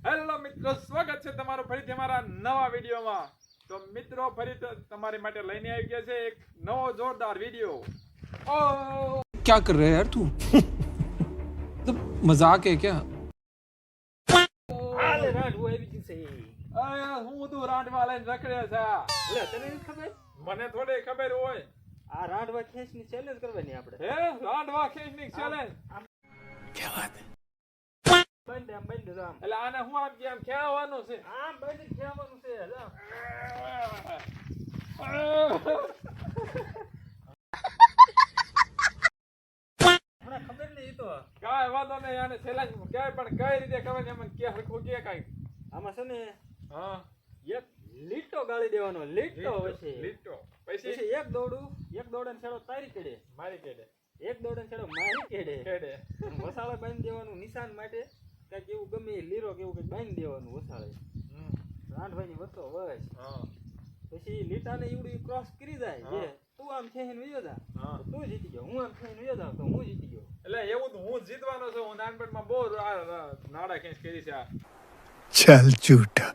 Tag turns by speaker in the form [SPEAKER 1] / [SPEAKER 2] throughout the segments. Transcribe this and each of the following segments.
[SPEAKER 1] Hello મિત્રો, સ્વાગત છે તમારું ફરીથી અમારા નવા વિડીયોમાં. તો મિત્રો, ફરી તમારી માટે લઈને આવી ગયા છે એક નવો જોરદાર વિડીયો. ઓ
[SPEAKER 2] क्या कर रहे हैं यार तू तो मजाक है क्या
[SPEAKER 3] હાલે રાડવું આવી ગયું છે.
[SPEAKER 1] આ હું તું રાંડવા લઈને રખડે છે.
[SPEAKER 3] લે તને નથી ખબર?
[SPEAKER 1] મને થોડી ખબર હોય.
[SPEAKER 3] આ રાડવા ખેંચની ચેલેન્જ કરવાની આપણે.
[SPEAKER 1] હે, રાંડવા ખેંચની ચેલેન્જ.
[SPEAKER 2] क्या बात है
[SPEAKER 3] બંધ આમ બંધ આમ.
[SPEAKER 1] એટલે આને હું આમ કેમ ખેવાનું છે?
[SPEAKER 3] આમ બંધ ખેવાનું છે. જા. મને ખબર નહીં તો.
[SPEAKER 1] કાંઈ વાંધો નહીં, આને ચેલેન્જ ક્યાંય પણ કઈ રીતે કરવાની એમ કે હરખું કે કાંઈ.
[SPEAKER 3] આમાં છે ને
[SPEAKER 1] હા,
[SPEAKER 3] એક લીટો ગાળી દેવાનો. લીટો હશે.
[SPEAKER 1] લીટો પછી
[SPEAKER 3] પછી એક દોડન છેડો તારી કેડે,
[SPEAKER 1] મારી કેડે
[SPEAKER 3] એક દોડન છેડો મારી કેડે.
[SPEAKER 1] કેડે.
[SPEAKER 3] વસાળે બાંધી દેવાનું નિશાન માટે. કઈક એવું ગમે એ લીરો કે એવું કઈક બાંધી દેવાનું વસાળે. રાંધવાની વસ્તુ વસ.
[SPEAKER 1] હા
[SPEAKER 3] પછી લીટાને ઈવડી ક્રોસ કરી જાય.
[SPEAKER 1] હા.
[SPEAKER 3] જે તું આમ થઈને વયો જા
[SPEAKER 1] હા.
[SPEAKER 3] તો તું જીતી ગયો, હું આમ થઈને વયો જાઉં તો હું જીતી ગયો.
[SPEAKER 1] એટલે એવું તો હું જીતવાનો છું. હું નાનપણમાં બહુ નાડા ખેંચ કરી છે.
[SPEAKER 2] चल झूठा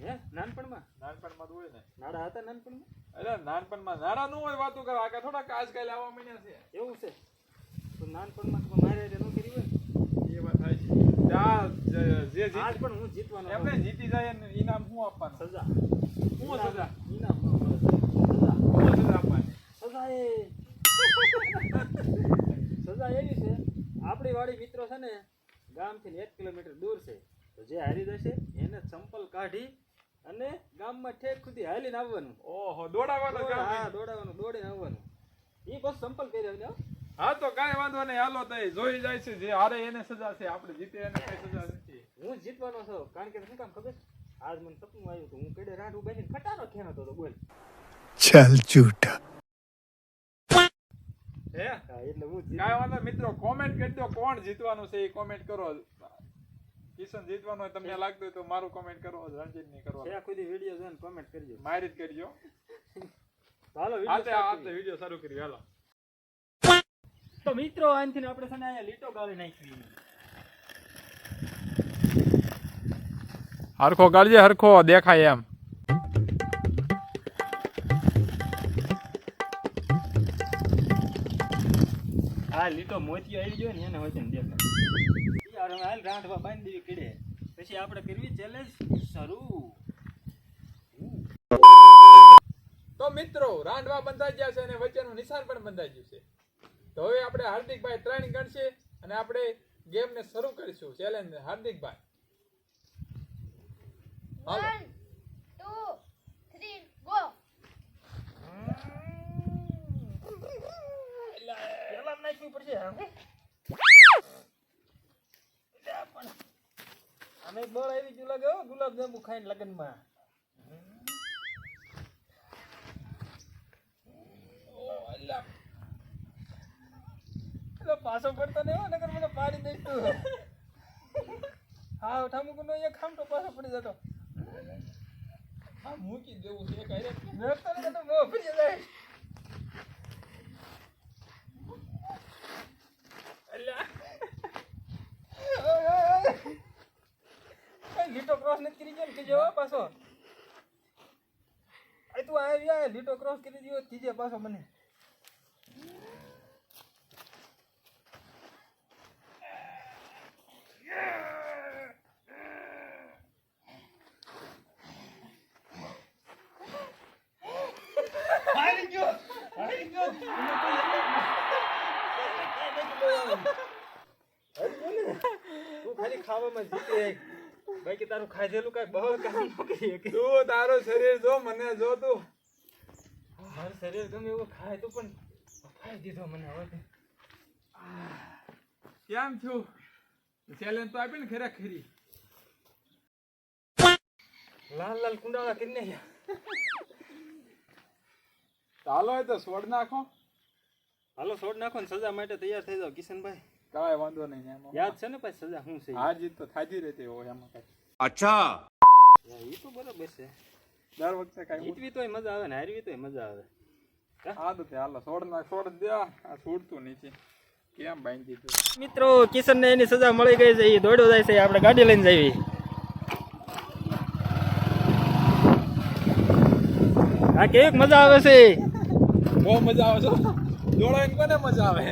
[SPEAKER 3] હે નાનપણમાં
[SPEAKER 1] નાનપણમાં તો હોય ને.
[SPEAKER 3] નાડા હતા નાનપણમાં?
[SPEAKER 1] એટલે નાનપણમાં નાડા નું હોય વાતું કરવા કે થોડા આજકાલ આવવા માંડ્યા છે.
[SPEAKER 3] એવું છે તો નાનપણમાં તો મારે હારે ન કરી હોય ને.
[SPEAKER 1] એ વાત થાય છે. ત્યાં જે
[SPEAKER 3] આજ પણ હું જીતવાનો
[SPEAKER 1] એમને
[SPEAKER 3] છું.
[SPEAKER 1] જીતી જાય એને ઇનામ શું આપવાનું?
[SPEAKER 3] સજા.
[SPEAKER 1] શું સજા?
[SPEAKER 3] ઇનામ ન મળે. સજા.
[SPEAKER 1] શું સજા આપવાની?
[SPEAKER 3] સજા એ સજા એવી છે, આપણી વાડી મિત્રો છે ને ગામથી 1 કિલોમીટર દૂર છે. તો જે હારી જશે એને ચંપલ કાઢી અને ગામમાં ઠેક સુધી હાલીને આવવાનું.
[SPEAKER 1] ઓહો, દોડાવવાનો છે.
[SPEAKER 3] હા, દોડાવવાનું, દોડીને આવવાનું. ઈ બસ ચંપલ પહેરી આવજો.
[SPEAKER 1] હા તો કાંઈ વાંધો નહીં, હાલો તો જોઈ જાય છે. જે હારે એને સજા છે, આપણે જીતે એને કઈ સજા નથી.
[SPEAKER 3] હું જીતવાનો છું કારણ કે શું કામ ખબર? આજ મને સપનું આવ્યું હતું, હું કેડે રાંઢું બેસીને ખટારો ખેણતો હતો. બોલ.
[SPEAKER 2] चल झूठा
[SPEAKER 1] હે,
[SPEAKER 3] હા, એટલે હું
[SPEAKER 1] કાંઈ વાંધો નહીં. મિત્રો કોમેન્ટ કરી દો કોણ જીતવાનું છે એ કોમેન્ટ કરો. કિશન જીતવાનું હોય તમને લાગતું હોય તો મારું કોમેન્ટ કરો, રણજીત ની કરો.
[SPEAKER 3] ખુદી વિડીયો જોઈને કોમેન્ટ કરજો.
[SPEAKER 1] મારી જ કરજો.
[SPEAKER 3] તો હાલો
[SPEAKER 1] વિડીયો શરૂ કરી. હાલો
[SPEAKER 3] તો મિત્રો આનથી આપણે છે ને અહીંયા લીટો ગાળી નાખી.
[SPEAKER 1] હરખો ગાળજે, હરખો દેખાય એમ.
[SPEAKER 3] આ લીટો મોતિયો આવી ગયો ને એને હોય ને દેખાય. યાર હવે હાલ રાંધવા બાંધી દેવી કીડે. પછી આપણે કરવી ચેલેન્જ શરૂ.
[SPEAKER 1] તો મિત્રો, રાંડવા બંધાઈ ગયા છે અને વચ્ચેનું નિશાન પણ બંધાઈ ગયું છે. તો હવે આપણે હાર્દિકભાઈ 3 ગણશે અને આપણે ગેમ ને શરૂ કરીશું. ચેલેન્જ હાર્દિકભાઈ. હાલો.
[SPEAKER 4] 1, 2, 3, go.
[SPEAKER 3] પેલા નાખવી પડશે. આમે બળ આવી ગયું લાગે હો, ગુલાબ જાંબુ ખાઈને લગનમાં. પાછો પડતો નહીં હો, નકર મને પાડી દઈશ તું. હા ઠામુક નો એક ખામટો પાછો પડી જતો.
[SPEAKER 1] આ મૂકી દેવું છે કાંઈ રે.
[SPEAKER 3] નડતો નહીં તો બહુ ફરી જાય. લીટો ક્રોસ નથી કરી ગયો ને ત્રીજો પાછો. તું આવી લીટો ક્રોસ કરી દીધો ત્રીજે પાછો મને. હારી ગયો. તું ખાલી ખાવામાં જીતે, બાકી તારું ખાધેલું કઈ બહુ કામ ન કરી શકે.
[SPEAKER 1] તું તારું શરીર જો, મને જો તું.
[SPEAKER 3] મારું શરીર ગમે એવું ખાય તો પણ ખાઈ દીધો મને હવે.
[SPEAKER 1] કેમ છું? ચેલેન્જ તો આપી ને ખરેખરી.
[SPEAKER 3] લાલ લાલ કુંડાળા કરી નાખ્યા.
[SPEAKER 1] ચાલો એ તો છોડ નાખો.
[SPEAKER 3] હાલો છોડ નાખો ને સજા માટે તૈયાર થઈ જાઓ કિશનભાઈ.
[SPEAKER 1] કાંઈ વાંધો નહીં એમાં.
[SPEAKER 3] યાદ છે ને પછી સજા શું છે?
[SPEAKER 1] હાર જીત તો થાતી રહેતી હોય એમાં કાંઈ.
[SPEAKER 2] अच्छा
[SPEAKER 3] એ તો બરાબર છે.
[SPEAKER 1] દર વખતે કાંઈ
[SPEAKER 3] જીતવી તોય મજા આવે ને હારવી તોય મજા આવે.
[SPEAKER 1] હા તો તે હાલો છોડ નાખ. છોડ દે, આ છોડતું નીચે. કેમ બાંધી દીધું?
[SPEAKER 3] મિત્રો કિશનને એની સજા મળી ગઈ છે, એ દોડ્યો જાય છે, આપણે ગાડી લઈને જઈએ. આ કેવી મજા આવે છે.
[SPEAKER 1] બહુ મજા આવે છે. દોડાઈને કોને મજા આવે?